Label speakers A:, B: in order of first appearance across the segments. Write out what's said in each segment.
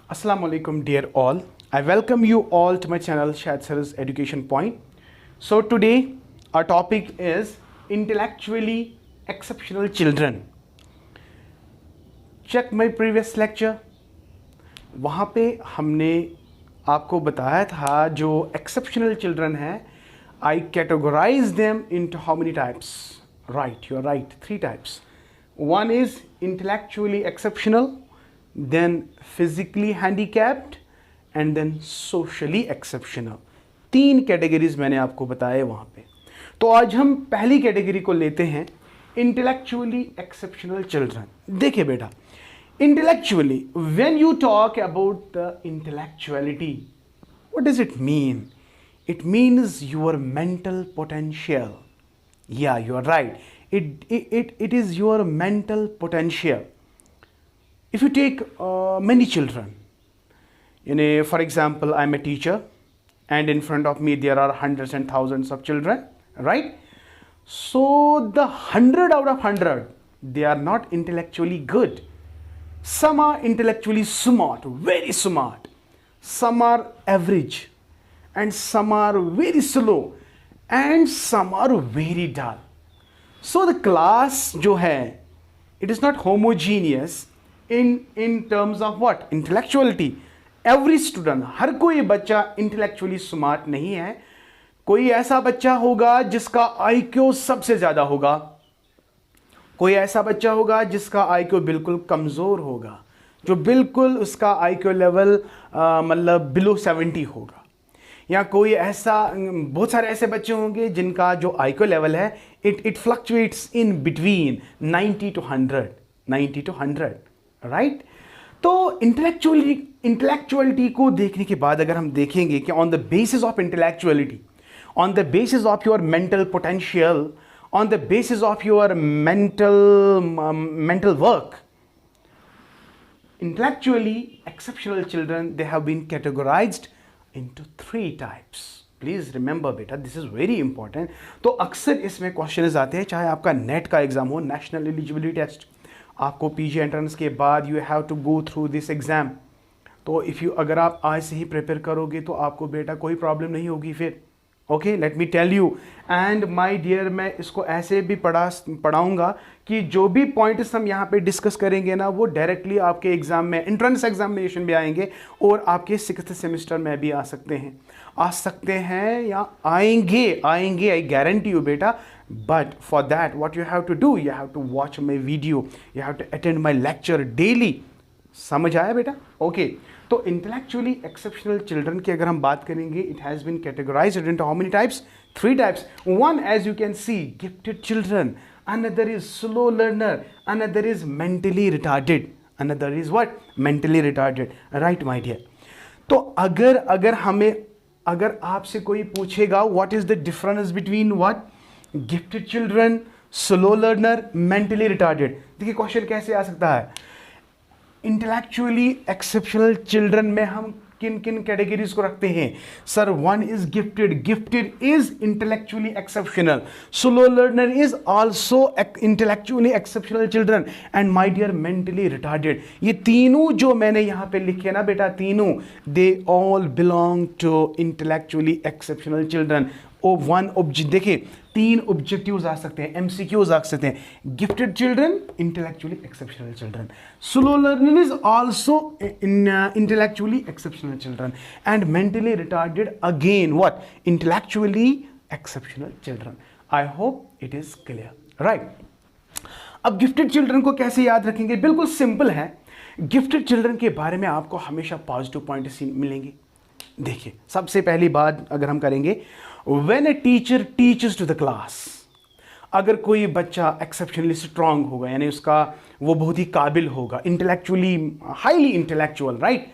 A: Assalamu alaikum, dear all. I welcome you all to my channel, Shahid Sir's Education Point. So today our topic is intellectually exceptional children. Check my previous lecture. वहाँ पे हमने आपको बताया था जो exceptional children हैं, I categorize them into how many types? Right, you're right, 3 types. One is intellectually exceptional, then physically handicapped and then socially exceptional. 3 categories मैंने आपको बताए वहाँ पे. तो आज हम पहली कैटेगरी को लेते हैं, intellectually exceptional children. देखिए बेटा, intellectually, when you talk about the intellectuality, what does it mean? It means your mental potential. Yeah, you are right. It is your mental potential. If you take many children, for example, I'm a teacher and in front of me there are hundreds and thousands of children, right? So the 100 out of 100, they are not intellectually good. Some are intellectually smart, very smart. Some are average and some are very slow and some are very dull. So the class जो है, it is not homogeneous in terms of what? Intellectuality. Every student, हर कोई बच्चा intellectually smart नहीं है. कोई ऐसा बच्चा होगा जिसका IQ सबसे ज़्यादा होगा, कोई ऐसा बच्चा होगा जिसका IQ बिल्कुल कमज़ोर होगा, जो बिल्कुल उसका IQ लेवल मतलब बिलो 70 होगा, या कोई ऐसा, बहुत सारे ऐसे बच्चे होंगे जिनका जो IQ लेवल है it fluctuates in between 90 to 100, right? तो इंटेलेक्चुअलिटी को देखने के बाद अगर हम देखेंगे कि on the basis of intellectuality, on the basis of your mental potential, on the basis of your mental work, intellectually exceptional children, they have been categorized into 3 types. Please remember beta, this is very important. तो अक्सर इसमें questions आते हैं, चाहे आपका net का exam हो, national eligibility test, आपको पीजी एंट्रेंस के बाद you have to go through this exam. तो अगर आप आज से ही प्रिपेयर करोगे तो आपको बेटा कोई प्रॉब्लम नहीं होगी फिर. Okay, let me tell you. And my dear, मैं इसको ऐसे भी पढ़ाऊंगा कि जो भी पॉइंट्स हम यहाँ पे डिस्कस करेंगे ना, वो डायरेक्टली आपके एग्जाम में, एंट्रेंस एग्जामिनेशन में आएंगे और आपके 6th सेमेस्टर में भी आ सकते हैं या आएंगे, आई गारंटी यू बेटा. But for that what you have to do, you have to watch my video, you have to attend my lecture daily. समझ आया बेटा? ओके. तो इंटेलेक्चुअली एक्सेप्शनल चिल्ड्रन की अगर हम बात करेंगे, it has been categorized into how many types? 3 types. One, as you can see, gifted children, another is slow learner, another is mentally retarded. Another is what? Mentally retarded. Right my dear. तो अगर आपसे कोई पूछेगा what is the difference between what? Gifted children, slow learner, mentally retarded. देखिए question कैसे आ सकता है. इंटेलेक्चुअली एक्सेप्शनल चिल्ड्रन में हम किन किन कैटेगरीज को रखते हैं? Sir, one is gifted is intellectually exceptional, slow learner is also intellectually exceptional children, and my dear mentally retarded. ये तीनों जो मैंने यहाँ पे लिखे ना बेटा, तीनों, they all belong to intellectually exceptional children. देखिए 3 ऑब्जेक्टिव्स आ सकते हैं, MCQs आ सकते हैं. Gifted children, intellectually exceptional children, slow learner is also intellectually exceptional children, and mentally retarded again what? Intellectually exceptional children. I hope it is clear, right? अब gifted children को कैसे याद रखेंगे? बिल्कुल सिंपल है. गिफ्टेड चिल्ड्रन के बारे में आपको हमेशा पॉजिटिव पॉइंट्स मिलेंगे. देखिए, सबसे पहली बात अगर हम करेंगे, when a teacher teaches to the class, अगर कोई बच्चा एक्सेप्शनली स्ट्रांग होगा, यानी उसका वो बहुत ही काबिल होगा, इंटेलेक्चुअली हाईली इंटेलेक्चुअल, राइट?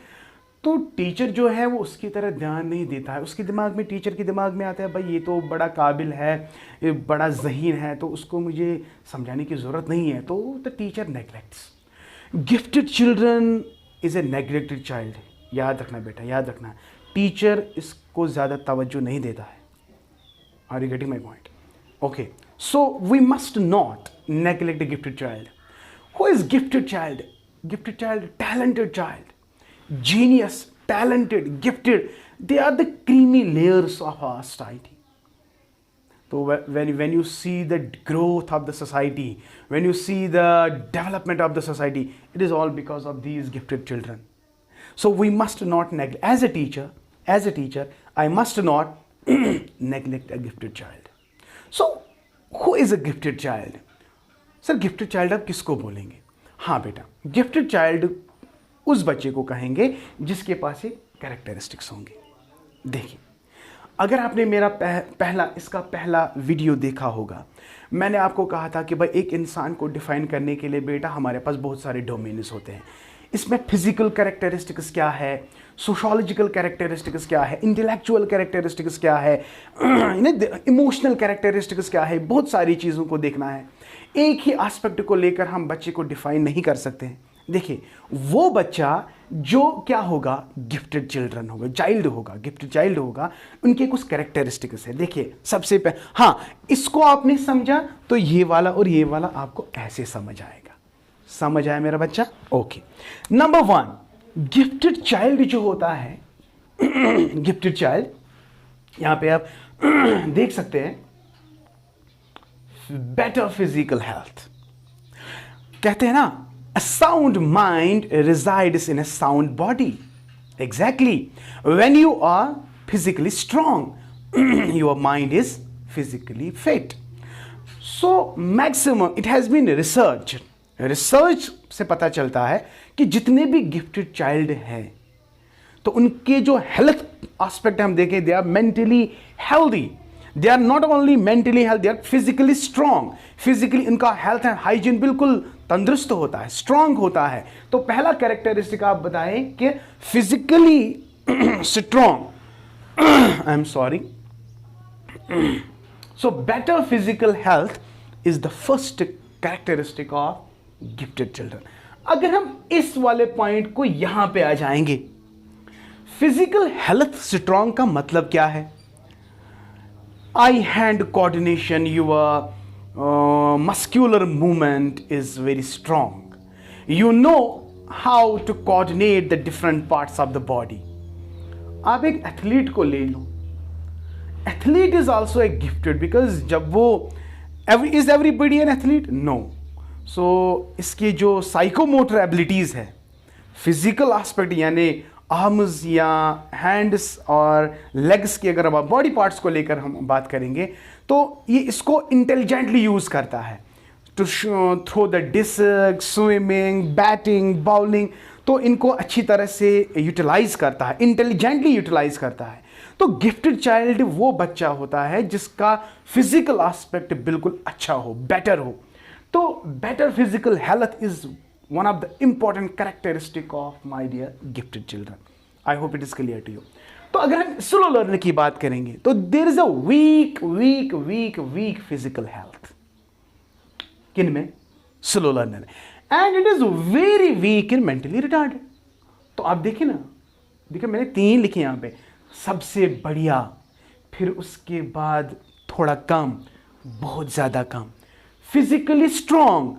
A: तो टीचर जो है वो उसकी तरह ध्यान नहीं देता है. उसके दिमाग में, टीचर के दिमाग में आता है, भाई ये तो बड़ा काबिल है, ये बड़ा ज़हीन है, तो उसको मुझे समझाने की ज़रूरत नहीं है. तो the teacher neglects. Gifted children is a neglected child. याद रखना बेटा, याद रखना. टीचर इसको ज़्यादा तवज्जो नहीं देता है. Are you getting my point? Okay. So we must not neglect a gifted child. Who is gifted child? Gifted child, talented child. genius, talented, gifted, they are the creamy layers of our society. So when you see the growth of the society, when you see the development of the society, it is all because of these gifted children. So we must not neglect, as a teacher, I must not neglect a gifted child. So who is a gifted child? Sir gifted child आप किसको बोलेंगे? हाँ बेटा, gifted child उस बच्चे को कहेंगे जिसके पास ये कैरेक्टरिस्टिक्स होंगे. देखिए, अगर आपने मेरा इसका पहला वीडियो देखा होगा, मैंने आपको कहा था कि भाई एक इंसान को डिफाइन करने के लिए बेटा हमारे पास बहुत सारे डोमेन्स होते हैं. इसमें फिजिकल कैरेक्टरिस्टिक्स क्या है, सोशोलॉजिकल कैरेक्टरिस्टिक्स क्या है, इंटेलेक्चुअल कैरेक्टरिस्टिक्स क्या है, इमोशनल कैरेक्टरिस्टिक्स क्या है, बहुत सारी चीज़ों को देखना है. एक ही एस्पेक्ट को लेकर हम बच्चे को डिफाइन नहीं कर सकते हैं. देखिए, वो बच्चा जो क्या होगा, गिफ्टेड चिल्ड्रन होगा, चाइल्ड होगा, गिफ्टेड चाइल्ड होगा, उनके कुछ कैरेक्टरिस्टिक्स है. देखिए, सबसे पहले हाँ, इसको आपने समझा तो ये वाला और ये वाला आपको ऐसे समझ आएगा. समझ आया मेरा बच्चा? ओके. नंबर 1, गिफ्टेड चाइल्ड जो होता है, गिफ्टेड चाइल्ड, यहां पे आप देख सकते हैं, बेटर फिजिकल हेल्थ. कहते हैं ना, a sound mind resides in a sound body. Exactly. When you are physically strong, your mind is physically fit. So maximum, it has been researched. Research से पता चलता है कि जितने भी गिफ्टेड चाइल्ड हैं, तो उनके जो हेल्थ एस्पेक्ट हम देखें, they are mentally healthy. They are not only mentally health, they are physically strong. Physically इनका हेल्थ एंड हाइजीन बिल्कुल तंदुरुस्त होता है, स्ट्रांग होता है. तो पहला कैरेक्टरिस्टिक आप बताएं कि physically strong. I am sorry. So better physical health is the first characteristic of gifted children. अगर हम इस वाले पॉइंट को यहां पे आ जाएंगे, फिजिकल हेल्थ स्ट्रांग का मतलब क्या है? Eye hand coordination, your muscular movement is very strong. You know how to coordinate the different parts of the body. आप एक एथलीट को ले लो, athlete is also a gifted, because जब वो is everybody an athlete? No. So इसकी जो psychomotor abilities है, फिजिकल एस्पेक्ट यानी आर्म्स या हैंड्स और लेग्स की, अगर आप बॉडी पार्ट्स को लेकर हम बात करेंगे, तो ये इसको इंटेलिजेंटली यूज़ करता है to throw the disc, swimming, batting, bowling. तो इनको अच्छी तरह से यूटिलाइज करता है, इंटेलिजेंटली यूटिलाइज करता है. तो गिफ्टेड चाइल्ड वो बच्चा होता है जिसका फिजिकल एस्पेक्ट बिल्कुल अच्छा हो, बेटर हो. तो better physical health is one of the important characteristic of my dear gifted children. I hope it is clear to you. तो अगर हम स्लो लर्नर की बात करेंगे, तो there is a weak physical health. किन में? Slow learner. And it is very weak in mentally retarded. तो आप देखिए ना, देखिए मैंने 3 लिखे यहां पे, सबसे बढ़िया, फिर उसके बाद थोड़ा कम, बहुत ज्यादा कम, physically strong,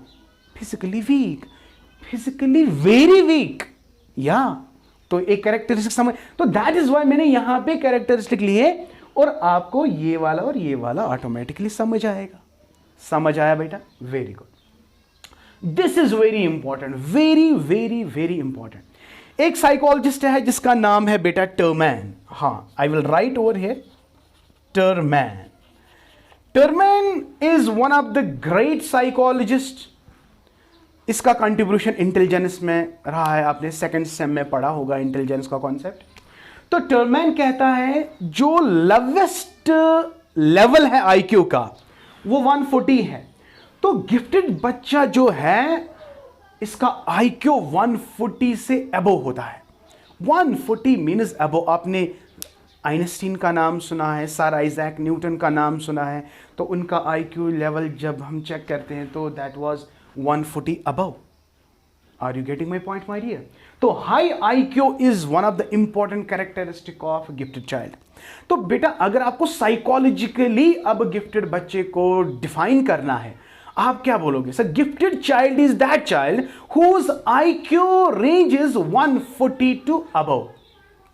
A: physically weak, physically very weak. या तो एक कैरेक्टरिस्टिक समझ. तो दैट इज वाई मैंने यहां पे कैरेक्टरिस्टिक लिए, और आपको ये वाला और ये वाला ऑटोमेटिकली समझ आएगा. समझ आया बेटा? Very good. This is very important, very very very important. एक साइकोलॉजिस्ट है जिसका नाम है बेटा टर्मैन. हाँ, I will write over here, Terman. Terman is one of the great psychologist. इसका कंट्रीब्यूशन इंटेलिजेंस में रहा है, आपने सेकंड सेम में पढ़ा होगा इंटेलिजेंस का कॉन्सेप्ट. तो टर्मैन कहता है जो लोवेस्ट लेवल है आईक्यू का, वो 140 है. तो गिफ्टेड बच्चा जो है, इसका आईक्यू 140 से अबव होता है. 140 मीन्स अबव. आपने आइंस्टीन का नाम सुना है, सर आइजैक न्यूटन का नाम सुना है, तो उनका आईक्यू लेवल जब हम चेक करते हैं तो that was 140 above. Are you getting my point my dear? तो high IQ is one of the important characteristic of gifted child. तो बेटा अगर आपको साइकोलॉजिकली अब गिफ्टेड बच्चे को डिफाइन करना है, आप क्या बोलोगे? Sir, gifted child is that child whose IQ range is 140 to above,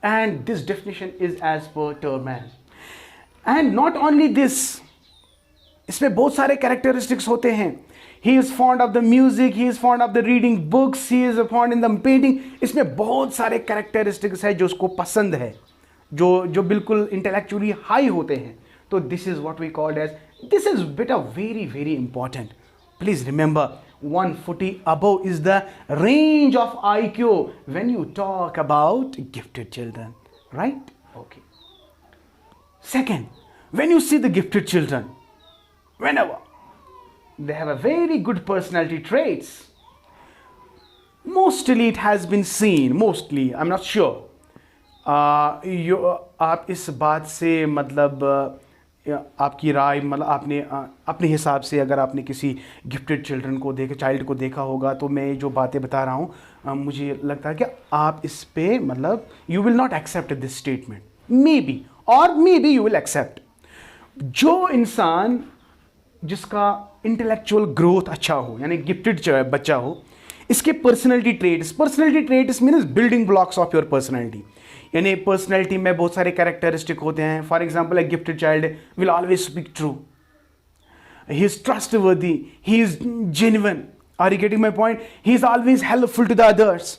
A: and this definition is as per Terman. And not only this, इसमें बहुत सारे कैरेक्टरिस्टिक्स होते हैं. He is fond of the music, he is fond of the reading books, he is fond in the painting. इसमें बहुत सारे characteristics है जो उसको पसंद है, जो बिल्कुल इंटेलेक्चुअली हाई होते हैं. तो this is what we called as, this is बेटा very very important. Please remember 140 above is the range of IQ when you talk about gifted children, right? Okay. Second, when you see the gifted children, whenever they have a very good personality traits, mostly it has been seen, mostly, I'm not sure, आप इस बात से मतलब आपकी राय, मतलब आपने अपने हिसाब से अगर आपने किसी गिफ्टेड चिल्ड्रन को चाइल्ड को देखा होगा, तो मैं जो बातें बता रहा हूँ मुझे लगता है कि आप इस पे मतलब you will not accept this statement, maybe you will accept. जो इंसान जिसका इंटेलेक्चुअल ग्रोथ अच्छा हो, यानी गिफ्टेड बच्चा हो, इसके personality traits means building blocks of your personality. यानी पर्सनैलिटी में बहुत सारे कैरेक्टरिस्टिक होते हैं. For example, a gifted child will always speak true, he is trustworthy, he is genuine. Are you getting my point? He is always helpful to the others.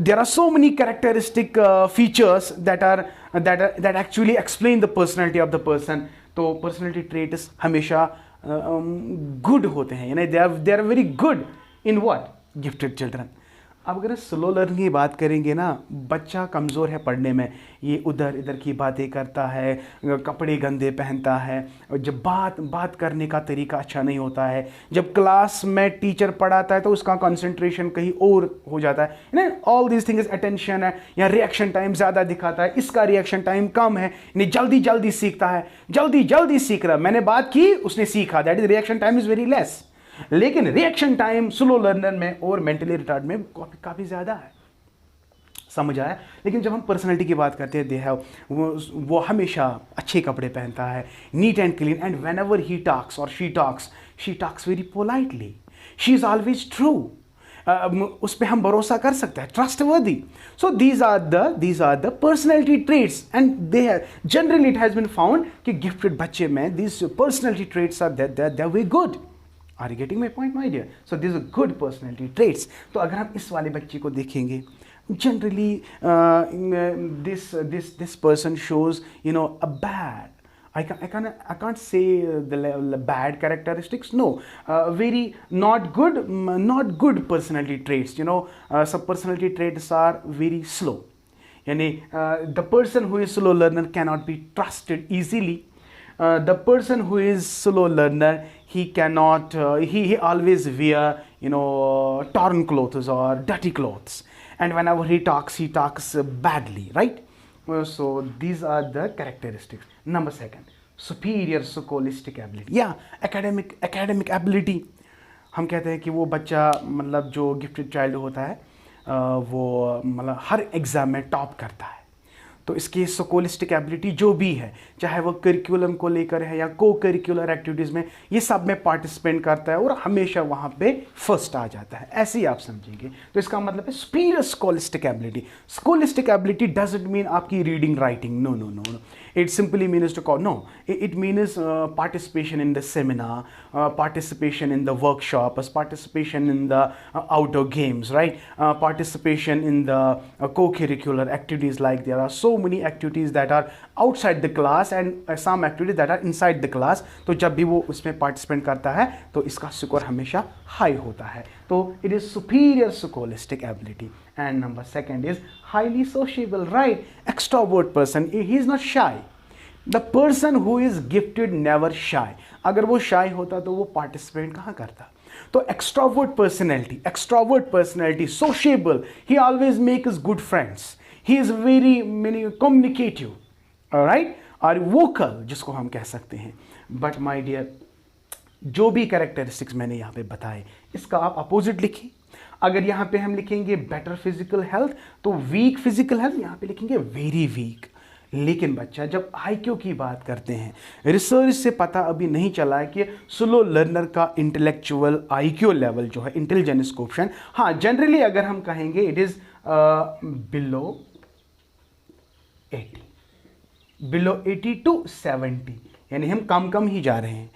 A: there are so many characteristic features that actually explain the personality of the person. तो personality traits हमेशा good होते हैं, यानी they are very good in what? Gifted children. अब अगर slow learning की बात करेंगे ना, बच्चा कमज़ोर है पढ़ने में, ये उधर इधर की बातें करता है, कपड़े गंदे पहनता है, जब बात करने का तरीका अच्छा नहीं होता है, जब क्लास में टीचर पढ़ाता है तो उसका कंसंट्रेशन कहीं और हो जाता है ना. ऑल दिस थिंग्स, अटेंशन है या रिएक्शन टाइम ज़्यादा दिखाता है, इसका रिएक्शन टाइम कम है, यानी जल्दी सीखता है, जल्दी सीख रहा. मैंने बात की, उसने सीखा, that is reaction time is very less. लेकिन रिएक्शन टाइम स्लो लर्नर में और मेंटली रिटार्ड में काफ़ी ज़्यादा है. समझ आया? लेकिन जब हम पर्सनैलिटी की बात करते हैं, दे हैव वो हमेशा अच्छे कपड़े पहनता है, neat and clean, and whenever he talks और she talks very politely, she is always true. उस पर हम भरोसा कर सकते हैं, trustworthy. So these are the personality traits, and they have generally it has been found कि gifted बच्चे में these personality traits are they very good. Are you getting my point, my dear? So these are good personality traits. तो अगर हम इस वाले बच्चे को देखेंगे, generally this person shows a bad, I can't say the bad characteristics, no, very not good personality traits. Some personality traits are very slow. यानी the person who is slow learner cannot be trusted easily. The person who is slow learner, he cannot he always wear torn clothes or dirty clothes, and whenever he talks badly, right? So these are the characteristics. Number second, superior scholastic ability, academic ability. हम कहते हैं कि वो बच्चा मतलब जो gifted child होता है वो मतलब हर एग्ज़ाम में टॉप करता है. तो इसकी स्कोलिस्टिक एबिलिटी जो भी है, चाहे वो करिकुलम को लेकर है या को करिकुलर एक्टिविटीज़ में, ये सब में पार्टिसिपेट करता है और हमेशा वहाँ पे फर्स्ट आ जाता है, ऐसे ही आप समझेंगे. तो इसका मतलब है superior scholastic ability. Scholastic ability doesn't mean आपकी reading writing, no. It simply means to call, no, it means participation in the seminar, participation in the workshop, participation in the outdoor games, right? Participation in the co-curricular activities, like there are so many activities that are outside the class and some activities that are inside the class. तो जब भी वो उसमें participate करता है तो इसका score हमेशा हाई होता है. तो it is superior scholastic ability. And number second is highly sociable, right? Extrovert person, he is not shy. The person who is gifted never shy. अगर वो shy होता तो वो participate कहाँ करता? तो extrovert personality, sociable, he always makes good friends. He is very communicative, all right? और vocal जिसको हम कह सकते हैं. But my dear, जो भी कैरेक्टरिस्टिक्स मैंने यहाँ पे बताए, इसका आप अपोजिट लिखिए. अगर यहाँ पे हम लिखेंगे बेटर फिजिकल हेल्थ, तो वीक फिजिकल हेल्थ, यहाँ पे लिखेंगे वेरी वीक. लेकिन बच्चा जब आईक्यू की बात करते हैं, रिसर्च से पता अभी नहीं चला है कि स्लो लर्नर का इंटेलेक्चुअल आईक्यू लेवल जो है, इंटेलिजेंस कोएफिशिएंट, हाँ जनरली अगर हम कहेंगे इट इज बिलो 80 टू 70, यानी हम कम कम ही जा रहे हैं।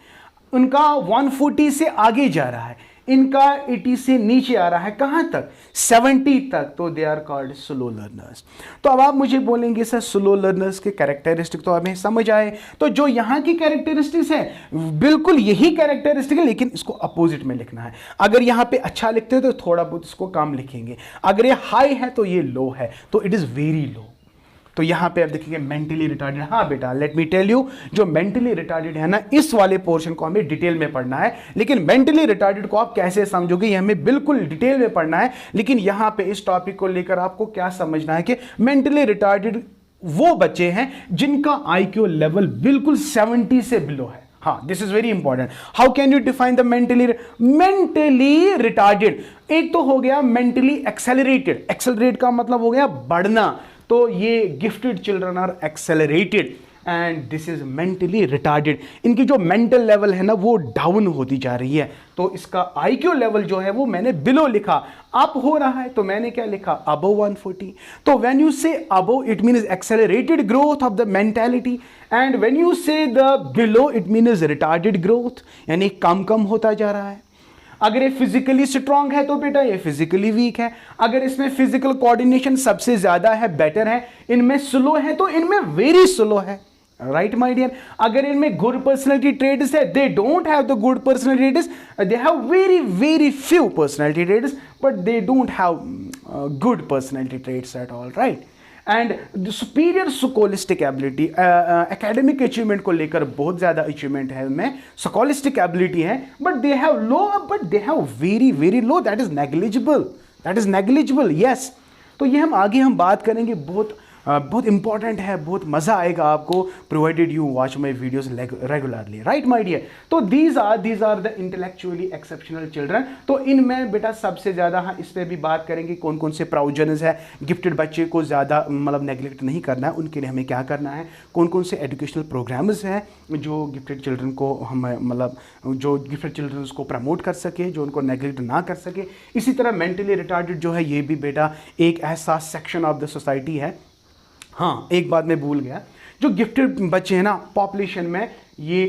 A: उनका 140 से आगे जा रहा है, इनका 80 से नीचे आ रहा है, कहां तक? 70 तक। तो they are called slow learners. तो अब आप मुझे बोलेंगे सर स्लो लर्नर्स के कैरेक्टरिस्टिक तो हमें समझ आए, तो जो यहां की कैरेक्टरिस्टिक्स है बिल्कुल यही कैरेक्टरिस्टिक है, लेकिन इसको अपोजिट में लिखना है। अगर यहां पे अच्छा लिखते हो तो थोड़ा बहुत इसको कम लिखेंगे, अगर ये हाई है तो ये लो है, तो इट इज वेरी लो। तो यहां पे आप देखेंगे मेंटली रिटार्डेड। हाँ बेटा, लेट मी टेल यू, जो मेंटली रिटार्डेड है ना, इस वाले पोर्शन को हमें डिटेल में पढ़ना है, लेकिन मेंटली रिटार्डेड को आप कैसे समझोगे ये हमें बिल्कुल डिटेल में पढ़ना है। लेकिन यहां पे इस टॉपिक को लेकर आपको क्या समझना है कि मेंटली रिटार्डेड वो बच्चे हैं जिनका आईक्यू लेवल बिल्कुल 70 से बिलो है। हाँ, this is very important. How can you define the mentally retarded? एक तो हो गया मेंटली एक्सेलरेटेड, एक्सेलरेट का मतलब हो गया बढ़ना, तो ये gifted children are accelerated and this is mentally retarded. इनकी जो मेंटल लेवल है ना वो डाउन होती जा रही है, तो इसका आईक्यू लेवल जो है वो मैंने बिलो लिखा, अप हो रहा है तो मैंने क्या लिखा? अबव 140। तो when you say above it means accelerated growth of the mentality, and when you say the below it means retarded growth, यानी कम कम होता जा रहा है। अगर ये फिजिकली स्ट्रांग है तो बेटा ये फिजिकली वीक है, अगर इसमें फिजिकल कोऑर्डिनेशन सबसे ज्यादा है, बेटर है, इनमें स्लो है तो इनमें वेरी स्लो है, राइट माय डियर। अगर इनमें गुड पर्सनालिटी ट्रेड्स है, they don't have the good personality traits, they have very very few personality traits, but they don't have good personality traits at all, right. And superior scholastic ability, academic achievement को लेकर बहुत ज़्यादा achievement है उनमें, scholastic ability है, but they have low, but they have very very low, that is negligible, that is negligible, yes. तो ये हम आगे हम बात करेंगे, बहुत इंपॉर्टेंट है, बहुत मज़ा आएगा आपको, provided you watch my videos regularly, right my dear. तो these are the intellectually exceptional children. तो इनमें बेटा सबसे ज़्यादा, हाँ इस पर भी बात करेंगे कौन कौन से प्राउजनस है, गिफ्टेड बच्चे को ज़्यादा मतलब नेग्लेक्ट नहीं करना है, उनके लिए हमें क्या करना है, कौन कौन से एजुकेशनल प्रोग्राम्स हैं जो गिफ्टेड चिल्ड्रन को हम मतलब जो गिफ्टेड चिल्ड्रन को प्रमोट कर सके, जो उनको नेग्लेक्ट ना कर सके। इसी तरह मेंटली रिटार्डेड जो है ये भी बेटा एक ऐसा सेक्शन ऑफ द सोसाइटी है। हाँ, एक बात मैं भूल गया, जो गिफ्टेड बच्चे हैं ना पॉपुलेशन में ये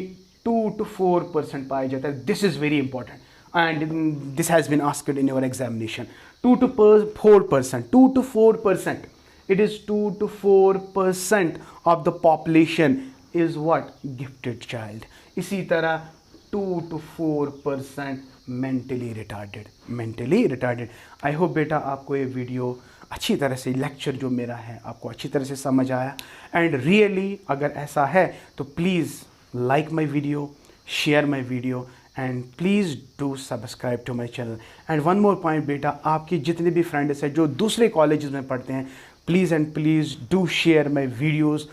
A: 2 to 4% पाए जाते हैं। This is very important and this has been asked in your examination. 2 to 4%, 2 to 4%, it is 2 to 4% of the population is what? Gifted child. इसी तरह 2 to 4% mentally retarded. I hope बेटा आपको ये वीडियो अच्छी तरह से, लेक्चर जो मेरा है आपको अच्छी तरह से समझ आया, एंड रियली अगर ऐसा है तो please like my video, share my video, and please do subscribe to my channel. And one more point बेटा, आपके जितने भी फ्रेंड्स हैं जो दूसरे कॉलेजेस में पढ़ते हैं, please and please do share my videos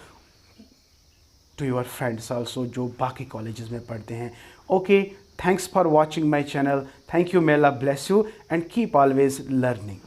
A: to your friends also जो बाकी कॉलेजेस में पढ़ते हैं। Okay, thanks for watching my channel. Thank you, may Allah bless you and keep always learning.